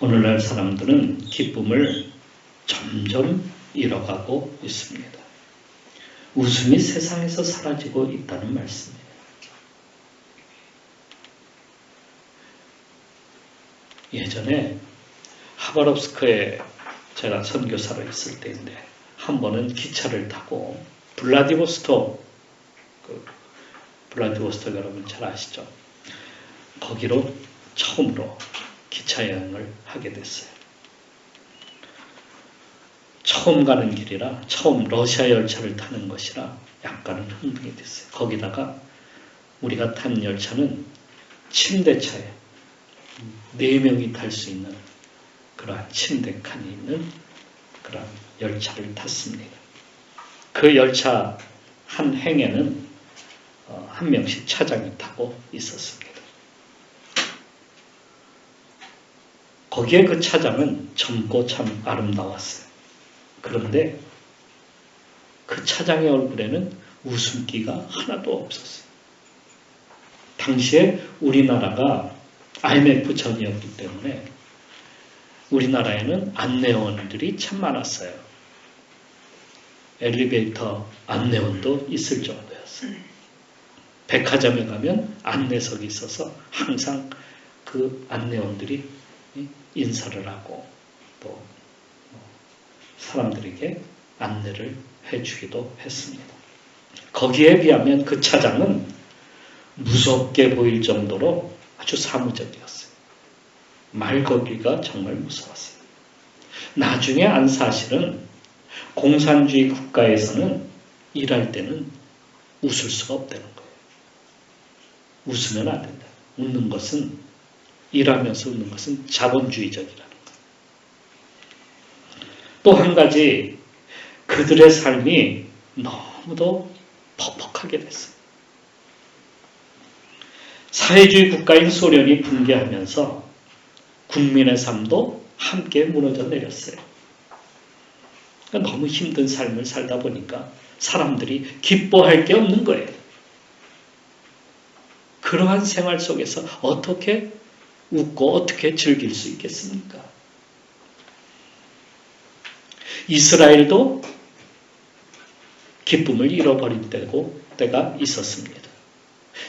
오늘날 사람들은 기쁨을 점점 잃어가고 있습니다. 웃음이 세상에서 사라지고 있다는 말씀이에요. 예전에 하바롭스크에 제가 선교사로 있을 때인데 한 번은 기차를 타고 블라디보스톡 여러분 잘 아시죠? 거기로 처음으로 기차 여행을 하게 됐어요. 처음 가는 길이라 처음 러시아 열차를 타는 것이라 약간은 흥분이 됐어요. 거기다가 우리가 탄 열차는 침대차에 4명이 탈 수 있는 그러한 침대 칸이 있는 그러한 열차를 탔습니다. 그 열차 한 행에는 한 명씩 차장이 타고 있었습니다. 거기에 그 차장은 젊고 참 아름다웠어요. 그런데 그 차장의 얼굴에는 웃음기가 하나도 없었어요. 당시에 우리나라가 IMF 전이었기 때문에 우리나라에는 안내원들이 참 많았어요. 엘리베이터 안내원도 있을 정도였어요. 백화점에 가면 안내석이 있어서 항상 그 안내원들이 인사를 하고 또 사람들에게 안내를 해주기도 했습니다. 거기에 비하면 그 차장은 무섭게 보일 정도로 아주 사무적이었어요. 말 걸기가 정말 무서웠어요. 나중에 안 사실은 공산주의 국가에서는 일할 때는 웃을 수가 없다는 거예요. 웃으면 안 된다. 웃는 것은 일하면서 웃는 것은 자본주의적이라는 거예요. 또 한 가지 그들의 삶이 너무도 퍽퍽하게 됐어요. 사회주의 국가인 소련이 붕괴하면서 국민의 삶도 함께 무너져 내렸어요. 그러니까 너무 힘든 삶을 살다 보니까 사람들이 기뻐할 게 없는 거예요. 그러한 생활 속에서 어떻게 웃고 어떻게 즐길 수 있겠습니까? 이스라엘도 기쁨을 잃어버린 때가 있었습니다.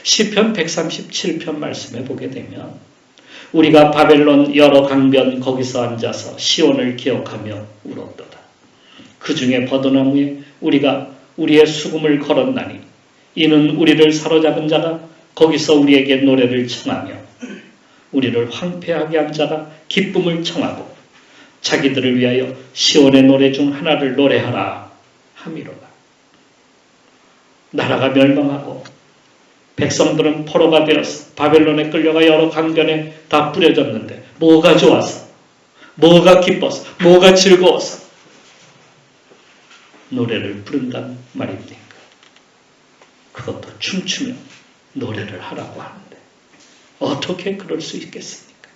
시편 137편 말씀에 보게 되면 우리가 바벨론 여러 강변 거기서 앉아서 시온을 기억하며 울었도다. 그 중에 버드나무에 우리가 우리의 수금을 걸었나니 이는 우리를 사로잡은 자가 거기서 우리에게 노래를 청하며 우리를 황폐하게 한 자가 기쁨을 청하고 자기들을 위하여 시온의 노래 중 하나를 노래하라 함이로다. 나라가 멸망하고 백성들은 포로가 되어서 바벨론에 끌려가 여러 강변에 다 뿌려졌는데 뭐가 좋아서, 뭐가 기뻐서, 뭐가 즐거워서 노래를 부른단 말입니까? 그것도 춤추며 노래를 하라고 하는데 어떻게 그럴 수 있겠습니까?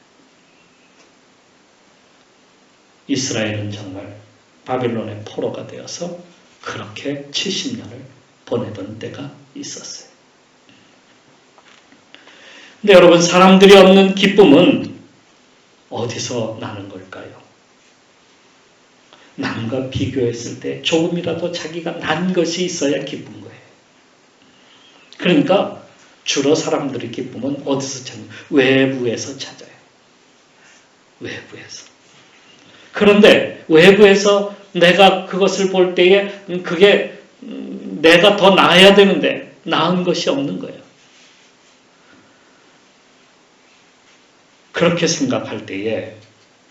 이스라엘은 정말 바벨론의 포로가 되어서 그렇게 70년을 보내던 때가 있었어요. 근데 여러분, 사람들이 얻는 기쁨은 어디서 나는 걸까요? 남과 비교했을 때 조금이라도 자기가 난 것이 있어야 기쁜 거예요. 그러니까 주로 사람들의 기쁨은 어디서 찾는? 외부에서 찾아요. 외부에서. 그런데 외부에서 내가 그것을 볼 때에 그게 내가 더 나아야 되는데 나은 것이 없는 거예요. 그렇게 생각할 때에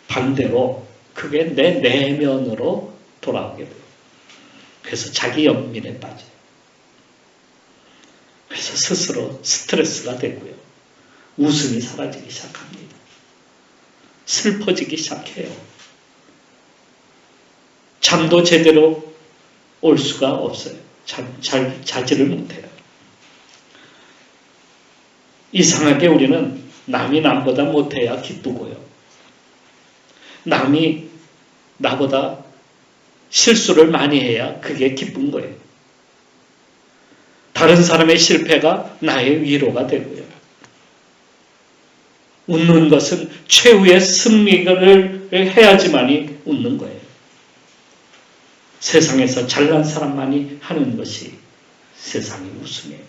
반대로 그게 내 내면으로 돌아오게 돼요. 그래서 자기 연민에 빠져요. 그래서 스스로 스트레스가 되고요. 웃음이 사라지기 시작합니다. 슬퍼지기 시작해요. 잠도 제대로 올 수가 없어요. 잘 자지를 못해요. 이상하게 우리는 남이 남보다 못해야 기쁘고요. 남이 나보다 실수를 많이 해야 그게 기쁜 거예요. 다른 사람의 실패가 나의 위로가 되고요. 웃는 것은 최후의 승리를 해야지만이 웃는 거예요. 세상에서 잘난 사람만이 하는 것이 세상의 웃음이에요.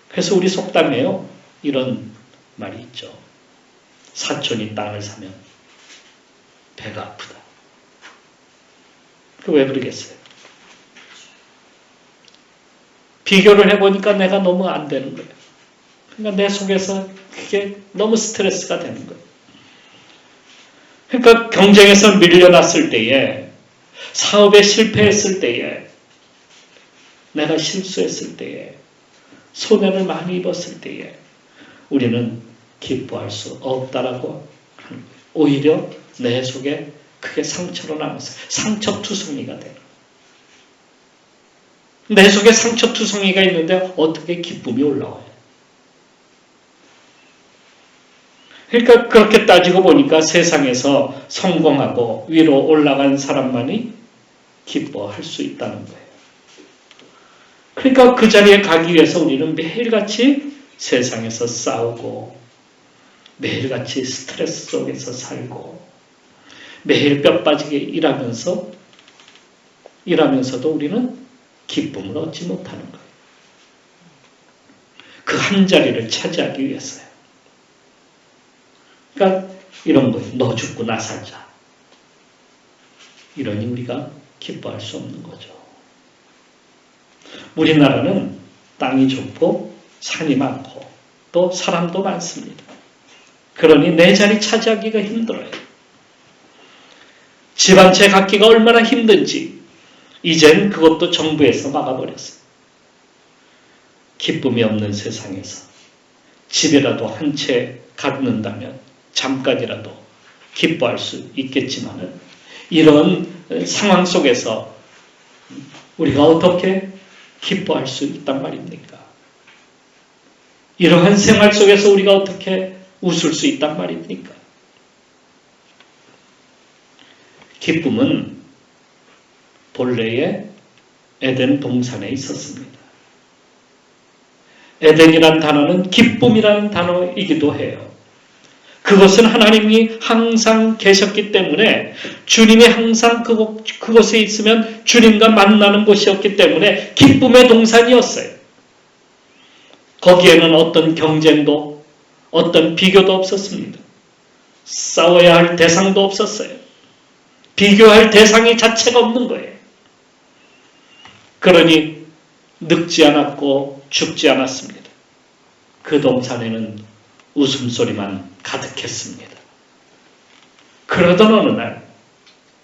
그래서 우리 속담에요, 이런 말이 있죠. 사촌이 땅을 사면 배가 아프다. 왜 그러겠어요? 비교를 해보니까 내가 너무 안 되는 거예요. 그러니까 내 속에서 그게 너무 스트레스가 되는 거예요. 그러니까 경쟁에서 밀려났을 때에, 사업에 실패했을 때에, 내가 실수했을 때에, 손해를 많이 입었을 때에 우리는 기뻐할 수 없다라고 하는 거예요. 오히려 내 속에 그게 상처로 남아서 상처투성이가 되는 거예요. 내 속에 상처투성이가 있는데 어떻게 기쁨이 올라와요? 그러니까 그렇게 따지고 보니까 세상에서 성공하고 위로 올라간 사람만이 기뻐할 수 있다는 거예요. 그러니까 그 자리에 가기 위해서 우리는 매일같이 세상에서 싸우고 매일같이 스트레스 속에서 살고 매일 뼈 빠지게 일하면서도 우리는 기쁨을 얻지 못하는 거예요. 그 한 자리를 차지하기 위해서요. 그러니까 이런 거예요. 너 죽고 나 살자. 이러니 우리가 기뻐할 수 없는 거죠. 우리나라는 땅이 좋고 산이 많고 또 사람도 많습니다. 그러니 내 자리 차지하기가 힘들어요. 집 한 채 갖기가 얼마나 힘든지 이젠 그것도 정부에서 막아버렸어요. 기쁨이 없는 세상에서 집이라도 한 채 갖는다면 잠깐이라도 기뻐할 수 있겠지만 이런 상황 속에서 우리가 어떻게 기뻐할 수 있단 말입니까? 이러한 생활 속에서 우리가 어떻게 웃을 수 있단 말입니까? 기쁨은 본래의 에덴 동산에 있었습니다. 에덴이란 단어는 기쁨이라는 단어이기도 해요. 그것은 하나님이 항상 계셨기 때문에 주님이 항상 그곳에 있으면 주님과 만나는 곳이었기 때문에 기쁨의 동산이었어요. 거기에는 어떤 경쟁도 어떤 비교도 없었습니다. 싸워야 할 대상도 없었어요. 비교할 대상이 자체가 없는 거예요. 그러니 늙지 않았고 죽지 않았습니다. 그 동산에는 웃음소리만 가득했습니다. 그러던 어느 날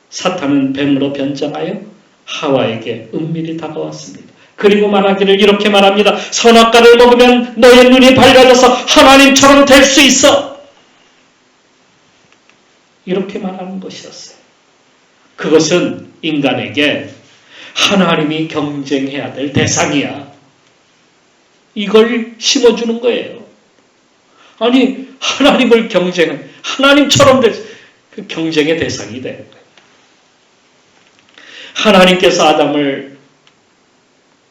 사탄은 뱀으로 변장하여 하와에게 은밀히 다가왔습니다. 그리고 말하기를 이렇게 말합니다. 선악과를 먹으면 너의 눈이 밝아져서 하나님처럼 될 수 있어. 이렇게 말하는 것이었어요. 그것은 인간에게 하나님이 경쟁해야 될 대상이야. 이걸 심어주는 거예요. 아니 하나님을 하나님처럼 그 경쟁의 대상이 되는 거예요. 하나님께서 아담을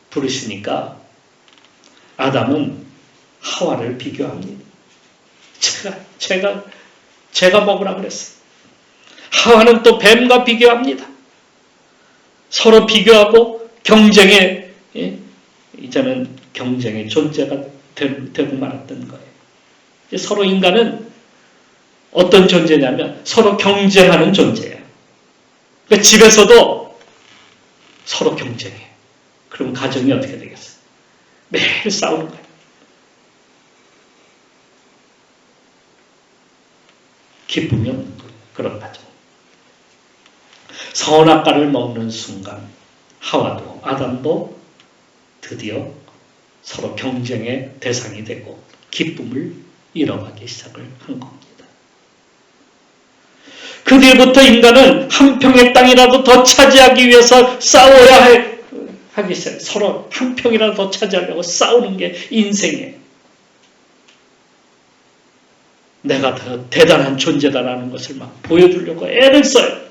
부르시니까 아담은 하와를 비교합니다. 제가 먹으라 그랬어요. 하와는 또 뱀과 비교합니다. 서로 비교하고 경쟁의 이제는 경쟁의 존재가 되고 말았던 거예요. 서로 인간은 어떤 존재냐면 서로 경쟁하는 존재예요. 그러니까 집에서도 서로 경쟁해. 그럼 가정이 어떻게 되겠어요? 매일 싸우는 거예요. 기쁨이 없는 거예요. 그런 가정. 선악과를 먹는 순간 하와도 아담도 드디어 서로 경쟁의 대상이 되고 기쁨을 잃어가기 시작을 한 겁니다. 그 뒤부터 인간은 한 평의 땅이라도 더 차지하기 위해서 싸워야 하기 시작해요. 서로 한 평이라도 더 차지하려고 싸우는 게 인생이에요. 내가 더 대단한 존재다라는 것을 막 보여주려고 애를 써요.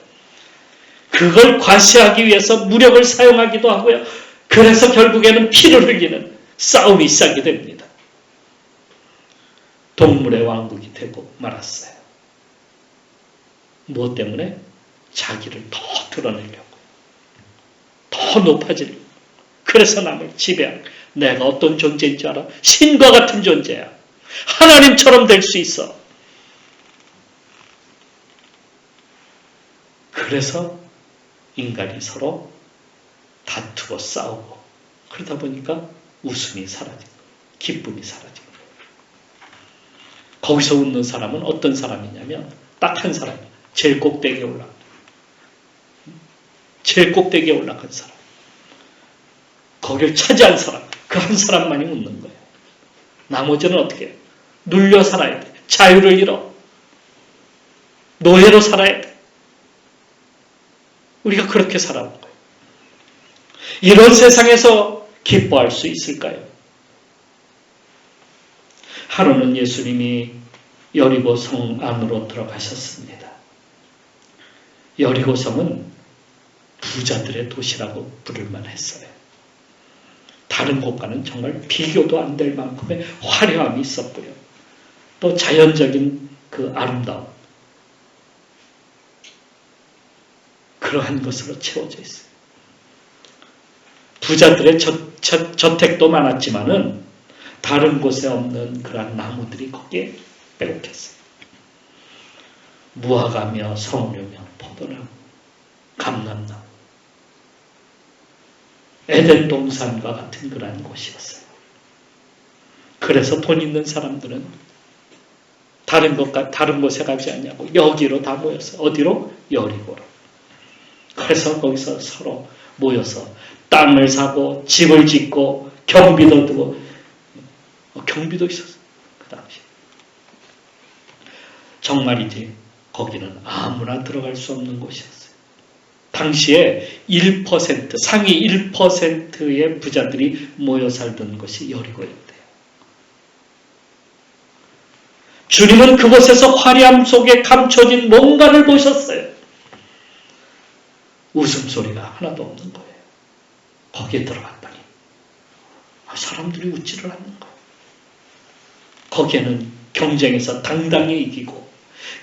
그걸 과시하기 위해서 무력을 사용하기도 하고요. 그래서 결국에는 피를 흘리는 싸움이 시작이 됩니다. 동물의 왕국이 되고 말았어요. 무엇 때문에? 자기를 더 드러내려고, 더 높아지려고. 그래서 남을 지배하고. 내가 어떤 존재인 줄 알아? 신과 같은 존재야. 하나님처럼 될 수 있어. 그래서 인간이 서로 다투고 싸우고, 그러다 보니까 웃음이 사라진 거예요. 기쁨이 사라진 거예요. 거기서 웃는 사람은 어떤 사람이냐면 딱 한 사람이에요. 제일 꼭대기에 올라간, 제일 꼭대기에 올라간 사람, 거기를 차지한 사람, 그 한 사람만이 웃는 거예요. 나머지는 어떻게 해요? 눌려 살아야 돼. 자유를 잃어. 노예로 살아야 돼. 우리가 그렇게 살아온 거예요. 이런 세상에서 기뻐할 수 있을까요? 하루는 예수님이 여리고 성 안으로 들어가셨습니다. 여리고 성은 부자들의 도시라고 부를만 했어요. 다른 곳과는 정말 비교도 안 될 만큼의 화려함이 있었고요. 또 자연적인 그 아름다움, 그러한 것으로 채워져 있어요. 부자들의 저택도 많았지만은 다른 곳에 없는 그러한 나무들이 거기에 빼곡했어요. 무화과며 석류며 포도나무, 감람나무, 에덴 동산과 같은 그러한 곳이었어요. 그래서 돈 있는 사람들은 다른 곳에 가지 않냐고 여기로 다 모였어요. 어디로? 여리고로. 그래서 거기서 서로 모여서 땅을 사고 집을 짓고 경비도 두고, 경비도 있었어요. 그 당시. 정말이지 거기는 아무나 들어갈 수 없는 곳이었어요. 당시에 1%, 상위 1%의 부자들이 모여 살던 것이 여리고였대요. 주님은 그곳에서 화려함 속에 감춰진 뭔가를 보셨어요. 웃음소리가 하나도 없는 거예요. 거기에 들어갔더니 사람들이 웃지를 않는 거예요. 거기에는 경쟁에서 당당히 이기고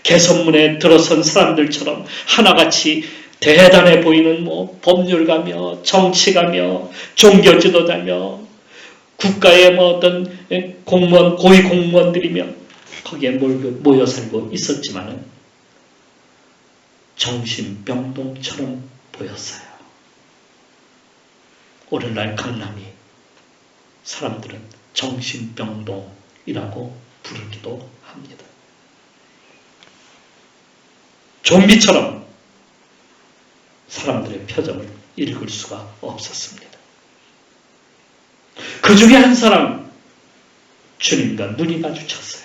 개선문에 들어선 사람들처럼 하나같이 대단해 보이는 법률가며 정치가며 종교지도자며 국가의 어떤 공무원, 고위 공무원들이며 거기에 모여 살고 있었지만은 정신병동처럼 보였어요. 오늘날 강남이 사람들은 정신병동이라고 부르기도 합니다. 좀비처럼 사람들의 표정을 읽을 수가 없었습니다. 그 중에 한 사람, 주님과 눈이 마주쳤어요.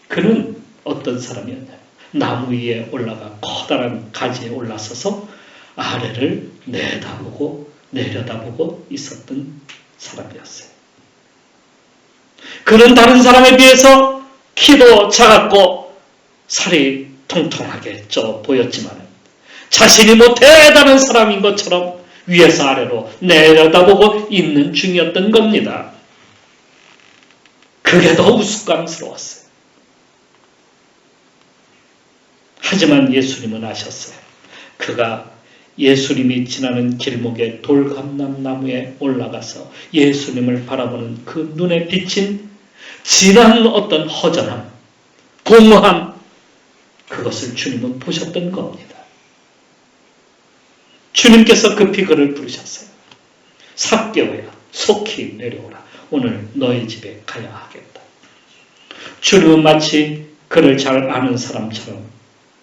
그는 어떤 사람이었냐면 나무 위에 올라가 커다란 가지에 올라서서 아래를 내다보고 내려다보고 있었던 사람이었어요. 그는 다른 사람에 비해서 키도 작았고 살이 통통하게 쪄 보였지만 자신이 대단한 사람인 것처럼 위에서 아래로 내려다보고 있는 중이었던 겁니다. 그게 더 우스꽝스러웠어요. 하지만 예수님은 아셨어요. 그가 예수님이 지나는 길목의 돌감람나무에 올라가서 예수님을 바라보는 그 눈에 비친 진한 어떤 허전함, 공허함, 그것을 주님은 보셨던 겁니다. 주님께서 급히 그를 부르셨어요. 삭개오야, 속히 내려오라. 오늘 너희 집에 가야 하겠다. 주님은 마치 그를 잘 아는 사람처럼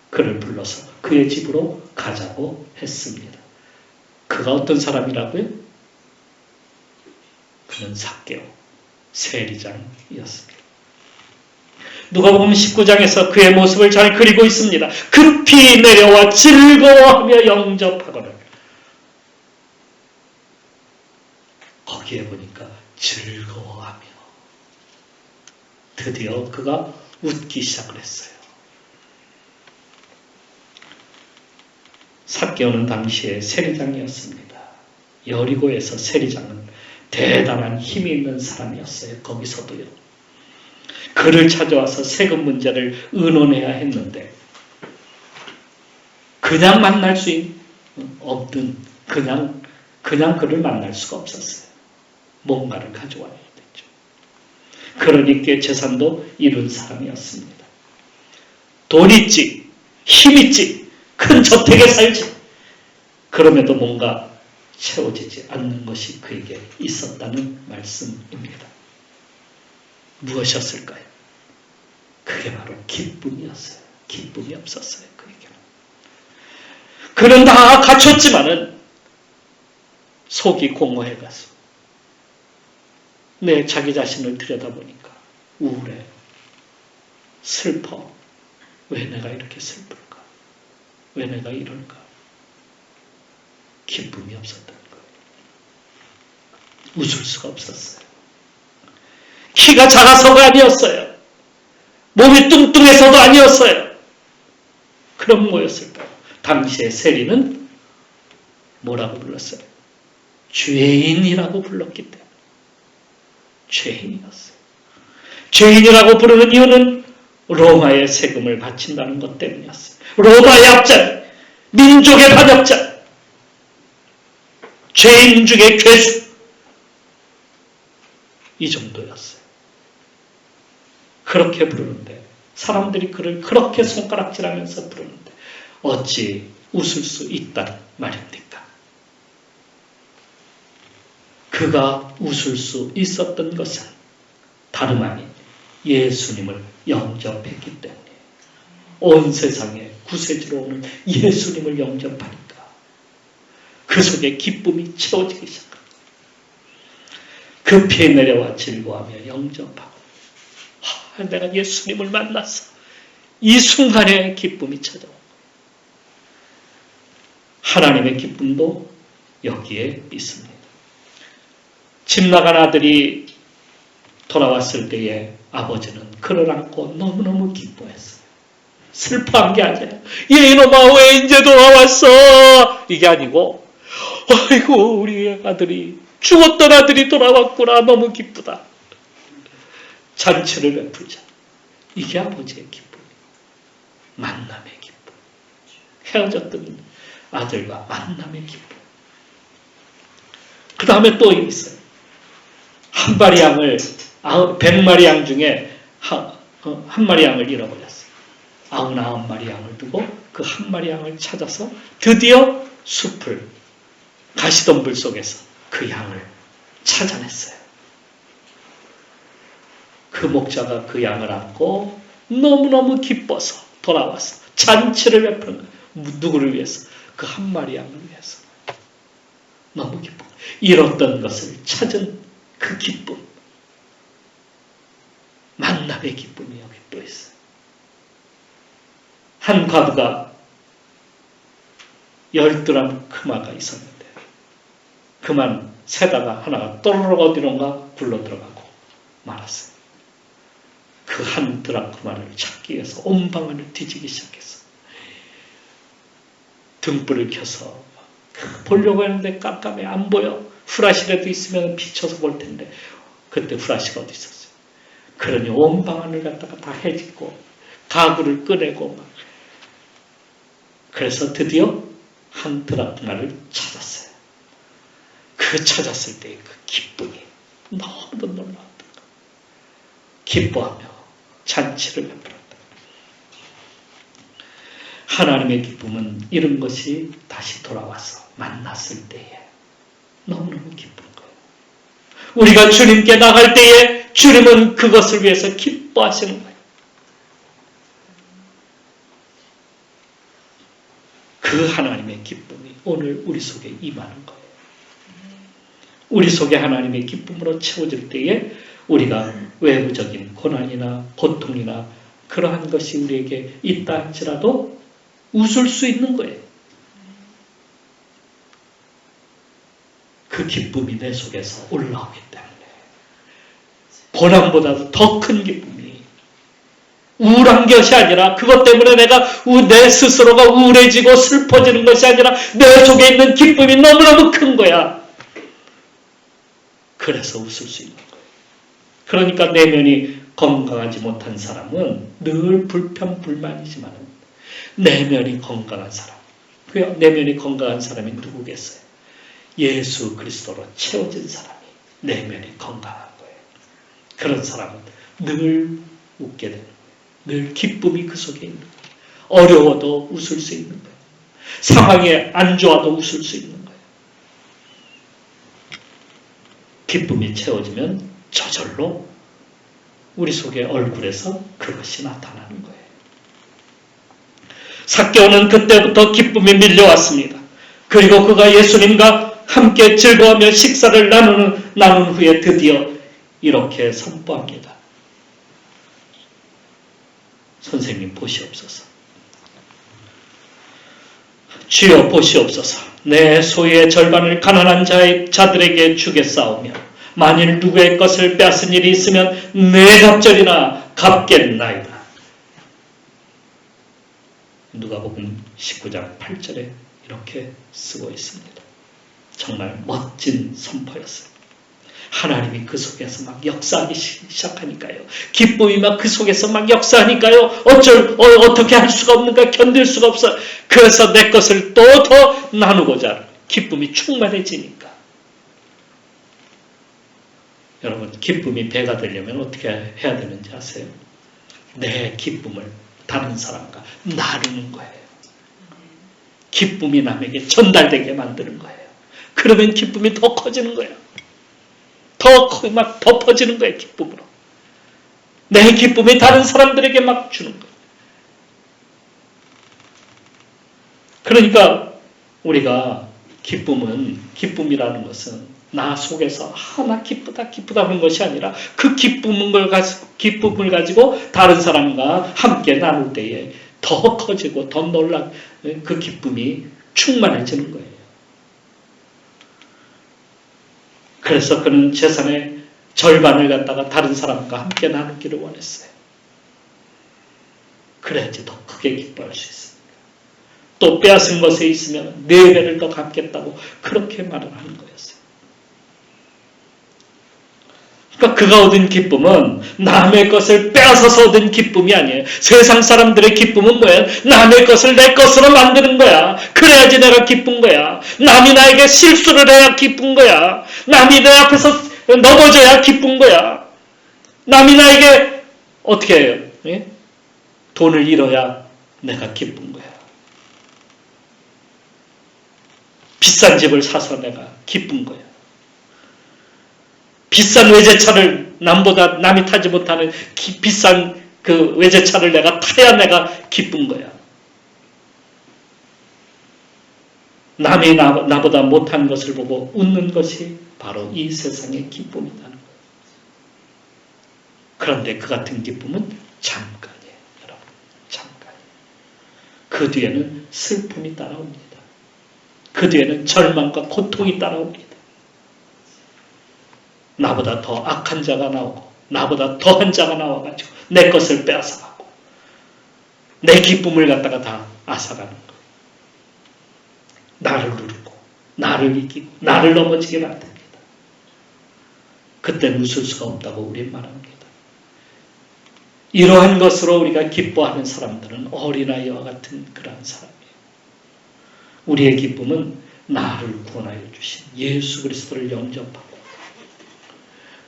그를 불러서 그의 집으로 가자고 했습니다. 그가 어떤 사람이라고요? 그는 삭개오, 세리장이었습니다. 누가복음 19장에서 그의 모습을 잘 그리고 있습니다. 급히 내려와 즐거워하며 영접하거늘. 거기에 보니까 즐거워하며 드디어 그가 웃기 시작을 했어요. 삭개오는 당시에 세리장이었습니다. 여리고에서 세리장은 대단한 힘이 있는 사람이었어요. 거기서도요. 그를 찾아와서 세금 문제를 의논해야 했는데 그냥 만날 수 없는 그냥 그를 만날 수가 없었어요. 뭔가를 가져와야 됐죠. 그러니 꽤 재산도 이룬 사람이었습니다. 돈 있지, 힘 있지, 큰 저택에 살지. 그럼에도 뭔가 채워지지 않는 것이 그에게 있었다는 말씀입니다. 무엇이었을까요? 그게 바로 기쁨이었어요. 기쁨이 없었어요. 그에게는. 그는 다 갖췄지만은 속이 공허해가서 자기 자신을 들여다보니까 우울해, 슬퍼. 왜 내가 이렇게 슬플까? 왜 내가 이럴까? 기쁨이 없었다는 거예요. 웃을 수가 없었어요. 키가 작아서가 아니었어요. 몸이 뚱뚱해서도 아니었어요. 그럼 뭐였을까요? 당시의 세리는 뭐라고 불렀어요? 죄인이라고 불렀기 때문에 죄인이었어요. 죄인이라고 부르는 이유는 로마의 세금을 바친다는 것 때문이었어요. 로마의 압장, 민족의 반역자, 죄인 중에 괴수, 이 정도였어요. 그렇게 부르는데 사람들이 그를 그렇게 손가락질하면서 부르는데 어찌 웃을 수 있단 말입니까? 그가 웃을 수 있었던 것은 다름 아닌 예수님을 영접했기 때문에 온 세상에 구세주로 오는 예수님을 영접하니까 그 속에 기쁨이 채워지기 시작합니다. 급히 내려와 즐거워하며 영접하고 내가 예수님을 만났어. 이 순간에 기쁨이 찾아옵니다. 하나님의 기쁨도 여기에 있습니다. 집 나간 아들이 돌아왔을 때에 아버지는 그를 안고 너무너무 기뻐했어요. 슬퍼한 게 아니라 얘 이놈아 왜 이제 돌아왔어? 이게 아니고 아이고 우리 아들이 죽었던 아들이 돌아왔구나. 너무 기쁘다. 잔치를 베풀자. 이게 아버지의 기쁨. 만남의 기쁨. 헤어졌던 아들과 만남의 기쁨. 그 다음에 또 있어요. 한 마리 양을 100마리 양 중에 한 마리 양을 잃어버렸어요. 99마리 양을 두고 그 한 마리 양을 찾아서 드디어 숲을 가시덤불 속에서 그 양을 찾아냈어요. 그 목자가 그 양을 안고 너무너무 기뻐서 돌아와서 잔치를 베푸는 거예요. 누구를 위해서? 그 한 마리 양을 위해서. 너무 기뻐. 잃었던 것을 찾은 그 기쁨. 만남의 기쁨이 여기 또 있어요. 한 과부가 12람 크마가 있었는데 그만 세다가 하나가 또르륵 어디론가 굴러 들어가고 말았어요. 그 한 드라크마를 찾기 위해서 온 방안을 뒤지기 시작했어. 등불을 켜서 보려고 했는데 깜깜해 안 보여. 후라시라도 있으면 비춰서 볼 텐데 그때 후라시가 어디 있었어요. 그러니 온 방안을 갖다가 다 해짓고 가구를 꺼내고 막. 그래서 드디어 한 드라크마를 찾았어요. 그 찾았을 때의 그 기쁨이 너무 놀라웠던 거. 기뻐하며 잔치를 베풀었다. 하나님의 기쁨은 이런 것이 다시 돌아와서 만났을 때에 너무너무 기쁜 거예요. 우리가 주님께 나갈 때에 주님은 그것을 위해서 기뻐하시는 거예요. 그 하나님의 기쁨이 오늘 우리 속에 임하는 거예요. 우리 속에 하나님의 기쁨으로 채워질 때에 우리가 외부적인 고난이나 고통이나 그러한 것이 우리에게 있다 할지라도 웃을 수 있는 거예요. 그 기쁨이 내 속에서 올라오기 때문에 고난보다도 더 큰 기쁨이 우울한 것이 아니라 그것 때문에 내가 내 스스로가 우울해지고 슬퍼지는 것이 아니라 내 속에 있는 기쁨이 너무너무 큰 거야. 그래서 웃을 수 있는 거예요. 그러니까 내면이 건강하지 못한 사람은 늘 불평불만이지만 내면이 건강한 사람, 그 내면이 건강한 사람이 누구겠어요? 예수 그리스도로 채워진 사람이 내면이 건강한 거예요. 그런 사람은 늘 웃게 되는 거예요. 늘 기쁨이 그 속에 있는 거예요. 어려워도 웃을 수 있는 거예요. 상황이 안 좋아도 웃을 수 있는 거예요. 기쁨이 채워지면 저절로 우리 속의 얼굴에서 그것이 나타나는 거예요. 삭개오는 그때부터 기쁨이 밀려왔습니다. 그리고 그가 예수님과 함께 즐거워하며 식사를 나눈 후에 드디어 이렇게 선포합니다. 선생님 보시옵소서. 주여 보시옵소서. 내 소유의 절반을 가난한 자들에게 주겠사오며 만일 누구의 것을 빼앗은 일이 있으면 네 갑절이나 갚겠나이다. 누가복음 19장 8절에 이렇게 쓰고 있습니다. 정말 멋진 선포였어요. 하나님이 그 속에서 막 역사하기 시작하니까요. 기쁨이 막 그 속에서 막 역사하니까요. 어떻게 할 수가 없는가, 견딜 수가 없어. 그래서 내 것을 또 더 나누고자 기쁨이 충만해지니까. 여러분, 기쁨이 배가 되려면 어떻게 해야 되는지 아세요? 내 기쁨을 다른 사람과 나누는 거예요. 기쁨이 남에게 전달되게 만드는 거예요. 그러면 기쁨이 더 커지는 거예요. 더 퍼지는 거예요, 기쁨으로. 내 기쁨이 다른 사람들에게 막 주는 거예요. 그러니까 우리가 기쁨이라는 것은 나 속에서 나 기쁘다 하는 것이 아니라 그 기쁨을 가지고 다른 사람과 함께 나눌 때에 더 커지고 더 놀란 그 기쁨이 충만해지는 거예요. 그래서 그는 재산의 절반을 갖다가 다른 사람과 함께 나누기를 원했어요. 그래야지 더 크게 기뻐할 수 있습니다. 또 빼앗은 것에 있으면 4배를 더 갚겠다고 그렇게 말을 하는 거였어요. 그러니까 그가 얻은 기쁨은 남의 것을 빼앗아서 얻은 기쁨이 아니에요. 세상 사람들의 기쁨은 뭐예요? 남의 것을 내 것으로 만드는 거야. 그래야지 내가 기쁜 거야. 남이 나에게 실수를 해야 기쁜 거야. 남이 내 앞에서 넘어져야 기쁜 거야. 남이 나에게 어떻게 해요? 예? 돈을 잃어야 내가 기쁜 거야. 비싼 집을 사서 내가 기쁜 거야. 비싼 외제차를 남이 타지 못하는 비싼 그 외제차를 내가 타야 내가 기쁜 거야. 남이 나보다 못한 것을 보고 웃는 것이 바로 이 세상의 기쁨이라는 거예요. 그런데 그 같은 기쁨은 잠깐이에요. 여러분, 잠깐이에요. 그 뒤에는 슬픔이 따라옵니다. 그 뒤에는 절망과 고통이 따라옵니다. 나보다 더 악한 자가 나오고 나보다 더한 자가 나와가지고 내 것을 빼앗아가고 내 기쁨을 갖다가 다 앗아가는 거예요. 나를 누르고 나를 이기고 나를 넘어지게 만듭니다. 그때는 웃을 수가 없다고 우리는 말합니다. 이러한 것으로 우리가 기뻐하는 사람들은 어린아이와 같은 그러한 사람이에요. 우리의 기쁨은 나를 구원하여 주신 예수 그리스도를 영접하고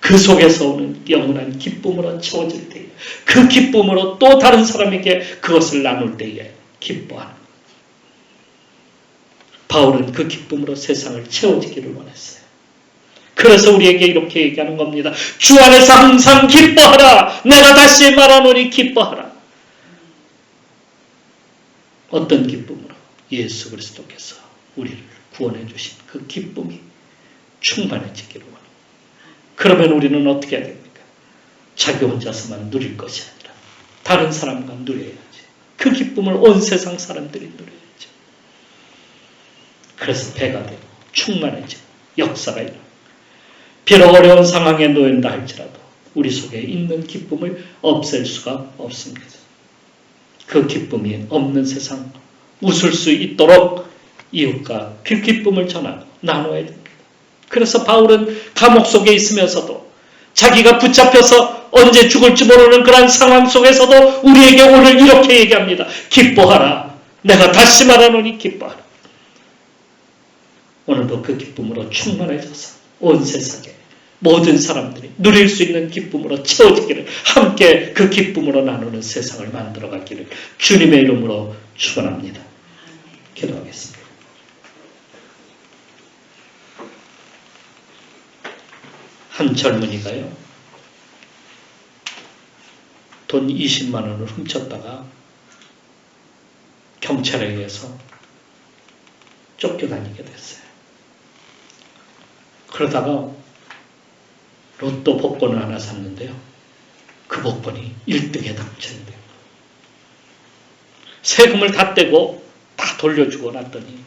그 속에서 오는 영원한 기쁨으로 채워질 때에 그 기쁨으로 또 다른 사람에게 그것을 나눌 때에 기뻐하는 거예요. 바울은 그 기쁨으로 세상을 채워지기를 원했어요. 그래서 우리에게 이렇게 얘기하는 겁니다. 주 안에서 항상 기뻐하라. 내가 다시 말하노니 기뻐하라. 어떤 기쁨으로? 예수 그리스도께서 우리를 구원해 주신 그 기쁨이 충만해지기를 원합니다. 그러면 우리는 어떻게 해야 됩니까? 자기 혼자서만 누릴 것이 아니라 다른 사람과 누려야지. 그 기쁨을 온 세상 사람들이 누려야죠. 그래서 배가 되고 충만해지고 역사가 일어나고 비록 어려운 상황에 놓인다 할지라도 우리 속에 있는 기쁨을 없앨 수가 없습니다. 그 기쁨이 없는 세상 웃을 수 있도록 이웃과 그 기쁨을 전하고 나눠야 됩니다. 그래서 바울은 감옥 속에 있으면서도 자기가 붙잡혀서 언제 죽을지 모르는 그런 상황 속에서도 우리에게 오늘 이렇게 얘기합니다. 기뻐하라. 내가 다시 말하노니 기뻐하라. 오늘도 그 기쁨으로 충만해져서 온 세상에 모든 사람들이 누릴 수 있는 기쁨으로 채워지기를, 함께 그 기쁨으로 나누는 세상을 만들어가기를 주님의 이름으로 축원합니다. 기도하겠습니다. 한 젊은이가요, 돈 20만 원을 훔쳤다가 경찰에 의해서 쫓겨다니게 됐어요. 그러다가 로또 복권을 하나 샀는데요, 그 복권이 1등에 당첨이 돼요. 세금을 다 떼고 다 돌려주고 났더니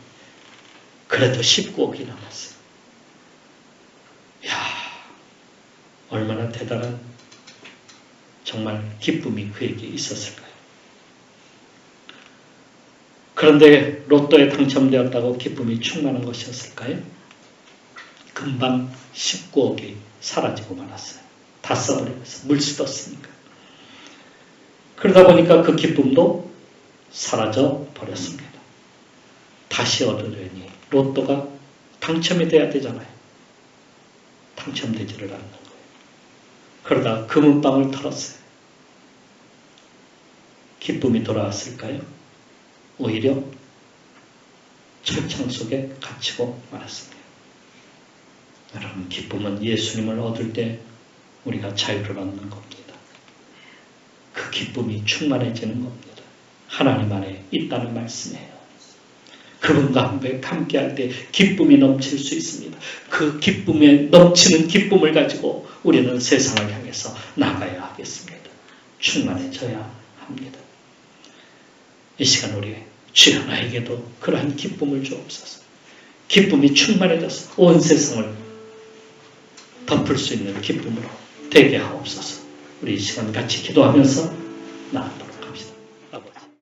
그래도 19억이 남았어요. 이야, 얼마나 대단한 정말 기쁨이 그에게 있었을까요? 그런데 로또에 당첨되었다고 기쁨이 충만한 것이었을까요? 금방 19억이 사라지고 말았어요. 다 써버리면서 물쓰었으니까. 그러다 보니까 그 기쁨도 사라져 버렸습니다. 다시 얻으려니 로또가 당첨이 돼야 되잖아요. 당첨되지를 않는 거예요. 그러다 금은방을 털었어요. 기쁨이 돌아왔을까요? 오히려 철창 속에 갇히고 말았습니다. 여러분, 기쁨은 예수님을 얻을 때 우리가 자유를 얻는 겁니다. 그 기쁨이 충만해지는 겁니다. 하나님 안에 있다는 말씀이에요. 그분과 함께할 때 기쁨이 넘칠 수 있습니다. 그 기쁨에 넘치는 기쁨을 가지고 우리는 세상을 향해서 나가야 하겠습니다. 충만해져야 합니다. 이 시간 우리 주여 나에게도 그러한 기쁨을 주옵소서. 기쁨이 충만해져서 온 세상을 덮을 수 있는 기쁨으로 되게 하옵소서. 우리 이 시간 같이 기도하면서 나아가도록